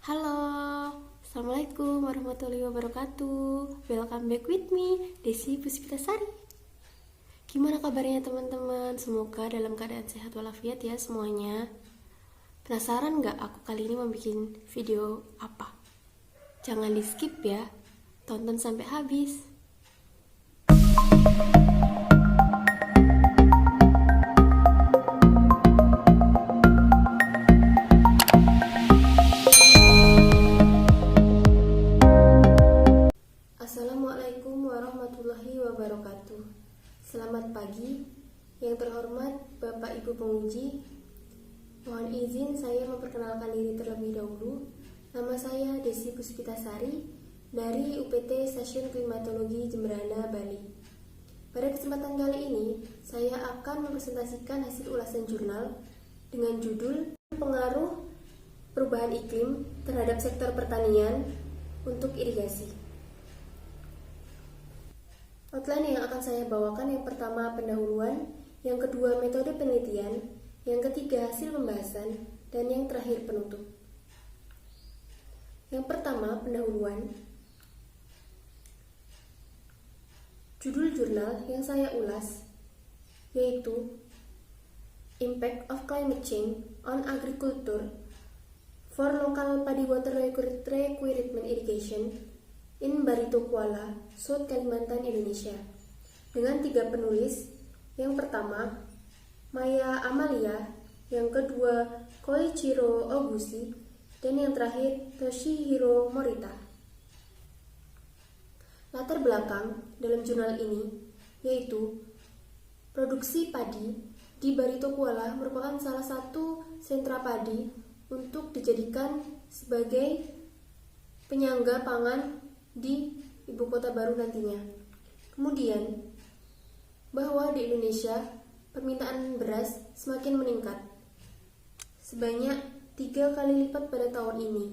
Halo, Assalamualaikum warahmatullahi wabarakatuh. Welcome back with me, Desi Puspitasari. Gimana kabarnya teman-teman? Semoga dalam keadaan sehat walafiat ya semuanya. Penasaran nggak aku kali ini membuat video apa? Jangan di skip ya, tonton sampai habis. Assalamualaikum warahmatullahi wabarakatuh. Selamat pagi, yang terhormat Bapak Ibu penguji. Mohon izin saya memperkenalkan diri terlebih dahulu. Nama saya Desi Puspitasari dari UPT Stasiun Klimatologi Jemberana, Bali. Pada kesempatan kali ini, saya akan mempresentasikan hasil ulasan jurnal dengan judul Pengaruh Perubahan Iklim terhadap Sektor Pertanian untuk Irigasi. Outline yang akan saya bawakan yang pertama pendahuluan, yang kedua metode penelitian, yang ketiga hasil pembahasan, dan yang terakhir penutup. Yang pertama pendahuluan. Judul jurnal yang saya ulas yaitu Impact of Climate Change on Agriculture for Local Paddy Water Requirement Irrigation in Barito Kuala, South Kalimantan, Indonesia, dengan 3 penulis. Yang pertama Maya Amalia, yang kedua Koichiro Oguchi, dan yang terakhir Toshihiro Morita. Latar belakang dalam jurnal ini yaitu produksi padi di Barito Kuala merupakan salah satu sentra padi untuk dijadikan sebagai penyangga pangan di ibu kota baru nantinya. Kemudian, bahwa di Indonesia permintaan beras semakin meningkat sebanyak 3 kali lipat pada tahun ini.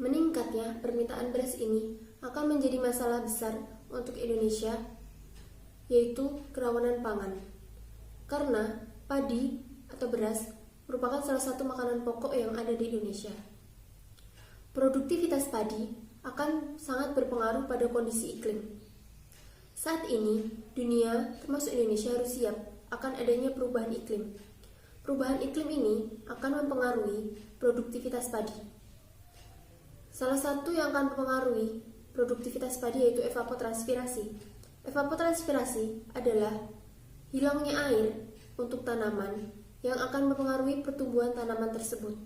Meningkatnya permintaan beras ini akan menjadi masalah besar untuk Indonesia, yaitu kerawanan pangan. Karena padi atau beras merupakan salah satu makanan pokok yang ada di Indonesia. Produktivitas padi akan sangat berpengaruh pada kondisi iklim. Saat ini, dunia termasuk Indonesia harus siap akan adanya perubahan iklim. Perubahan iklim ini akan mempengaruhi produktivitas padi. Salah satu yang akan mempengaruhi produktivitas padi yaitu evapotranspirasi. Evapotranspirasi adalah hilangnya air untuk tanaman yang akan mempengaruhi pertumbuhan tanaman tersebut.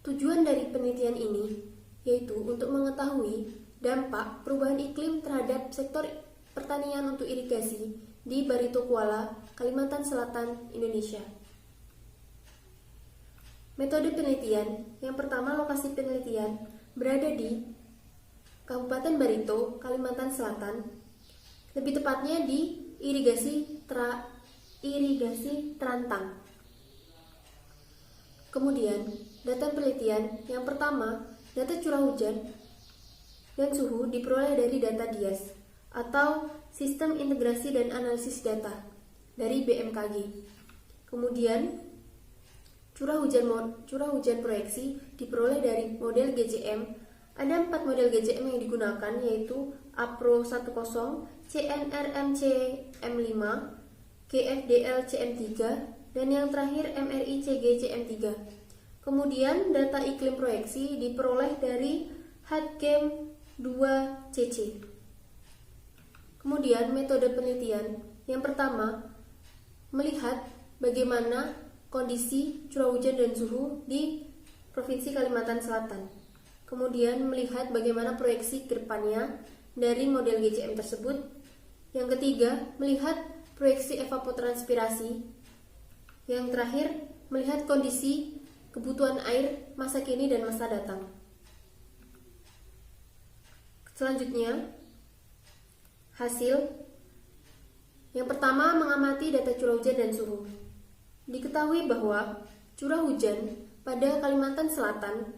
Tujuan dari penelitian ini yaitu untuk mengetahui dampak perubahan iklim terhadap sektor pertanian untuk irigasi di Barito Kuala, Kalimantan Selatan, Indonesia. Metode penelitian. Yang pertama, lokasi penelitian berada di Kabupaten Barito, Kalimantan Selatan, lebih tepatnya di irigasi Terantang. Kemudian, data penelitian yang pertama, data curah hujan dan suhu diperoleh dari data DIAS atau Sistem Integrasi dan Analisis Data dari BMKG. Kemudian, curah hujan proyeksi diperoleh dari model GCM. Ada 4 model GCM yang digunakan yaitu APRO 10, CNRMCM5, GFDL-CM3, dan yang terakhir MRICG-CM3. Kemudian data iklim proyeksi diperoleh dari HADCAM 2CC. Kemudian metode penelitian yang pertama, melihat bagaimana kondisi curah hujan dan suhu di Provinsi Kalimantan Selatan. Kemudian melihat bagaimana proyeksi ke depannya dari model GCM tersebut. Yang ketiga, melihat proyeksi evapotranspirasi. Yang terakhir, melihat kondisi kebutuhan air masa kini dan masa datang. Selanjutnya, hasil. Yang pertama, mengamati data curah hujan dan suhu. Diketahui bahwa curah hujan pada Kalimantan Selatan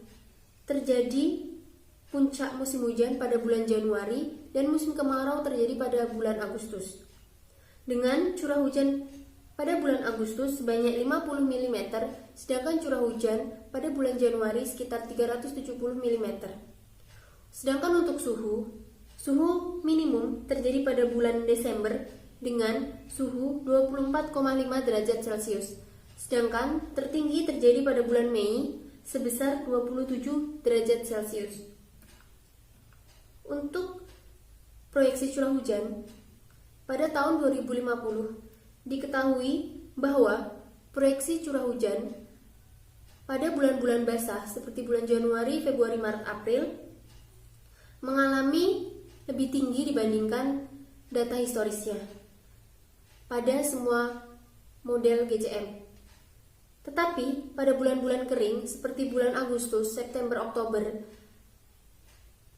terjadi puncak musim hujan pada bulan Januari dan musim kemarau terjadi pada bulan Agustus. Dengan curah hujan pada bulan Agustus sebanyak 50 mm, sedangkan curah hujan pada bulan Januari sekitar 370 mm. Sedangkan untuk suhu minimum terjadi pada bulan Desember dengan suhu 24,5 derajat Celcius. Sedangkan tertinggi terjadi pada bulan Mei sebesar 27 derajat Celcius. Untuk proyeksi curah hujan pada tahun 2050, diketahui bahwa proyeksi curah hujan pada bulan-bulan basah seperti bulan Januari, Februari, Maret, April mengalami lebih tinggi dibandingkan data historisnya pada semua model GCM. Tetapi pada bulan-bulan kering seperti bulan Agustus, September, Oktober,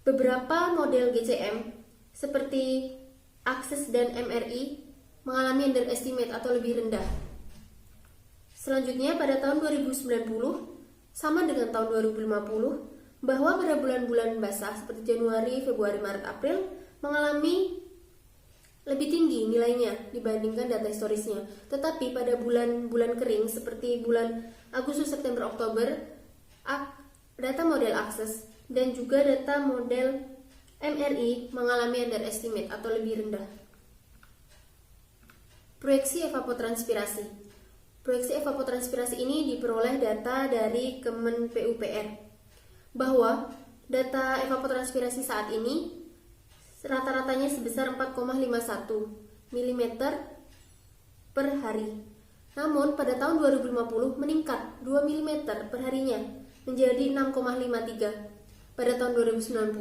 beberapa model GCM seperti Access dan MRI mengalami underestimate atau lebih rendah. Selanjutnya pada tahun 2090 sama dengan tahun 2050 bahwa pada bulan-bulan basah seperti Januari, Februari, Maret, April mengalami lebih tinggi nilainya dibandingkan data historisnya. Tetapi pada bulan-bulan kering seperti bulan Agustus, September, Oktober, data model Access dan juga data model MRI mengalami underestimate atau lebih rendah. Proyeksi evapotranspirasi. Proyeksi evapotranspirasi ini diperoleh data dari Kemen PUPR bahwa data evapotranspirasi saat ini rata-ratanya sebesar 4,51 mm per hari. Namun pada tahun 2050 meningkat 2 mm per harinya menjadi 6,53. Pada tahun 2090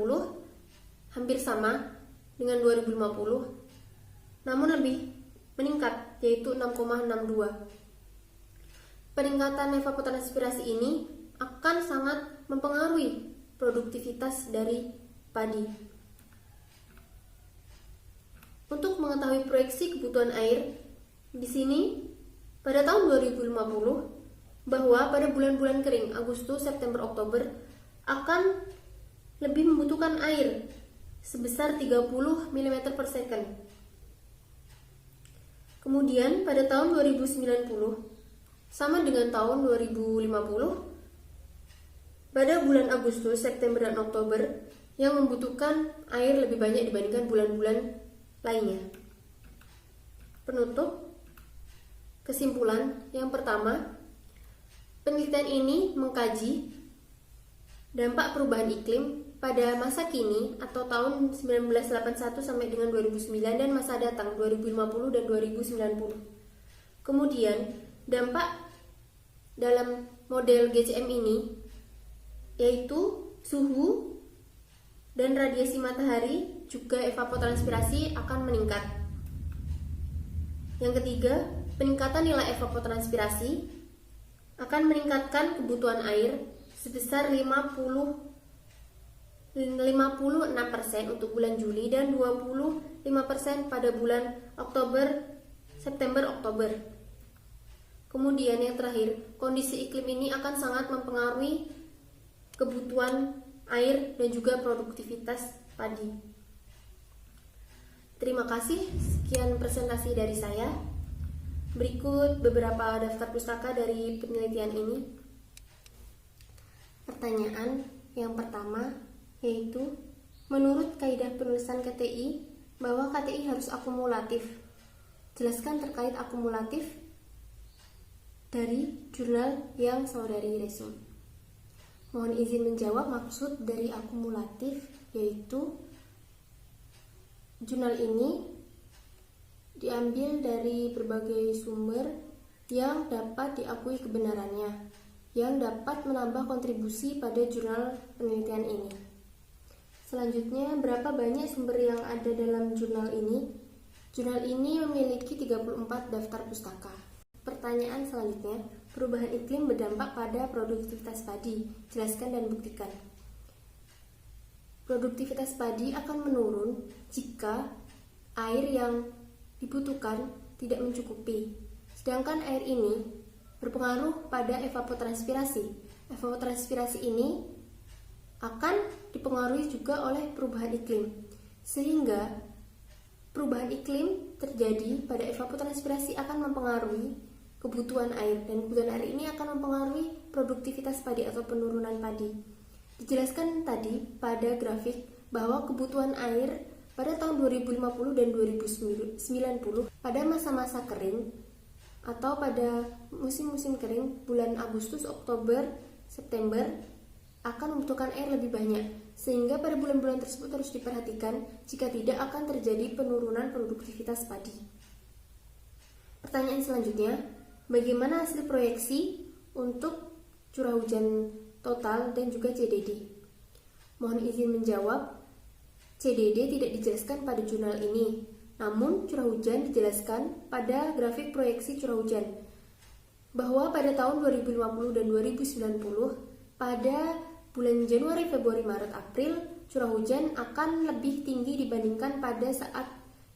hampir sama dengan 2050, namun lebih meningkat yaitu 6,62. Peningkatan evapotranspirasi ini akan sangat mempengaruhi produktivitas dari padi. Untuk mengetahui proyeksi kebutuhan air di sini pada tahun 2050 bahwa pada bulan-bulan kering Agustus, September, Oktober akan lebih membutuhkan air sebesar 30 mm per second. Kemudian pada tahun 2090 sama dengan tahun 2050 pada bulan Agustus, September, dan Oktober yang membutuhkan air lebih banyak dibandingkan bulan-bulan lainnya. Penutup, kesimpulan yang pertama, penelitian ini mengkaji dampak perubahan iklim pada masa kini atau tahun 1981 sampai dengan 2009 dan masa datang 2050 dan 2090. Kemudian dampak dalam model GCM ini yaitu suhu dan radiasi matahari juga evapotranspirasi akan meningkat. Yang ketiga, peningkatan nilai evapotranspirasi akan meningkatkan kebutuhan air sebesar 56% untuk bulan Juli dan 25% pada bulan September, Oktober. Kemudian yang terakhir, kondisi iklim ini akan sangat mempengaruhi kebutuhan air dan juga produktivitas padi. Terima kasih, sekian presentasi dari saya. Berikut beberapa daftar pustaka dari penelitian ini. Pertanyaan yang pertama yaitu, menurut kaidah penulisan KTI bahwa KTI harus akumulatif. Jelaskan terkait akumulatif dari jurnal yang saudari resume. Mohon izin menjawab maksud dari akumulatif, yaitu jurnal ini diambil dari berbagai sumber yang dapat diakui kebenarannya, yang dapat menambah kontribusi pada jurnal penelitian ini. Selanjutnya, berapa banyak sumber yang ada dalam jurnal ini? Jurnal ini memiliki 34 daftar pustaka. Pertanyaan selanjutnya, perubahan iklim berdampak pada produktivitas padi. Jelaskan dan buktikan. Produktivitas padi akan menurun jika air yang dibutuhkan tidak mencukupi. Sedangkan air ini berpengaruh pada evapotranspirasi. Evapotranspirasi ini akan dipengaruhi juga oleh perubahan iklim, sehingga Perubahan iklim terjadi pada evapotranspirasi akan mempengaruhi kebutuhan air, dan kebutuhan air ini akan mempengaruhi produktivitas padi atau penurunan padi. Dijelaskan tadi pada grafik bahwa kebutuhan air pada tahun 2050 dan 2090 pada masa-masa kering atau pada musim-musim kering bulan Agustus, Oktober, September akan membutuhkan air lebih banyak, sehingga pada bulan-bulan tersebut harus diperhatikan, jika tidak akan terjadi penurunan produktivitas padi. Pertanyaan selanjutnya, bagaimana hasil proyeksi untuk curah hujan total dan juga CDD? Mohon izin menjawab, CDD tidak dijelaskan pada jurnal ini, namun curah hujan dijelaskan pada grafik proyeksi curah hujan, bahwa pada tahun 2050 dan 2090 pada bulan Januari, Februari, Maret, April, curah hujan akan lebih tinggi dibandingkan pada saat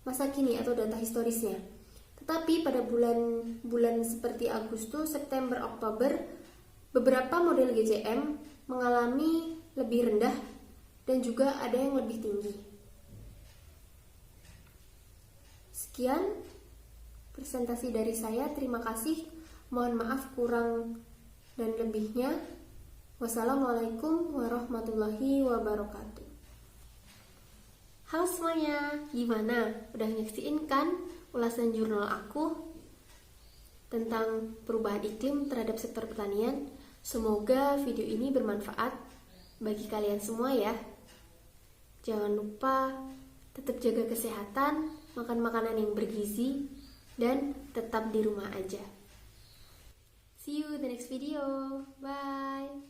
masa kini atau data historisnya. Tetapi pada bulan-bulan seperti Agustus, September, Oktober, beberapa model GCM mengalami lebih rendah dan juga ada yang lebih tinggi. Sekian presentasi dari saya. Terima kasih. Mohon maaf kurang dan lebihnya. Wassalamualaikum warahmatullahi wabarakatuh. Halo semuanya, gimana? Udah nyaksiin kan ulasan jurnal aku tentang perubahan iklim terhadap sektor pertanian? Semoga video ini bermanfaat bagi kalian semua ya. Jangan lupa tetap jaga kesehatan, makan makanan yang bergizi, dan tetap di rumah aja. See you in the next video. Bye.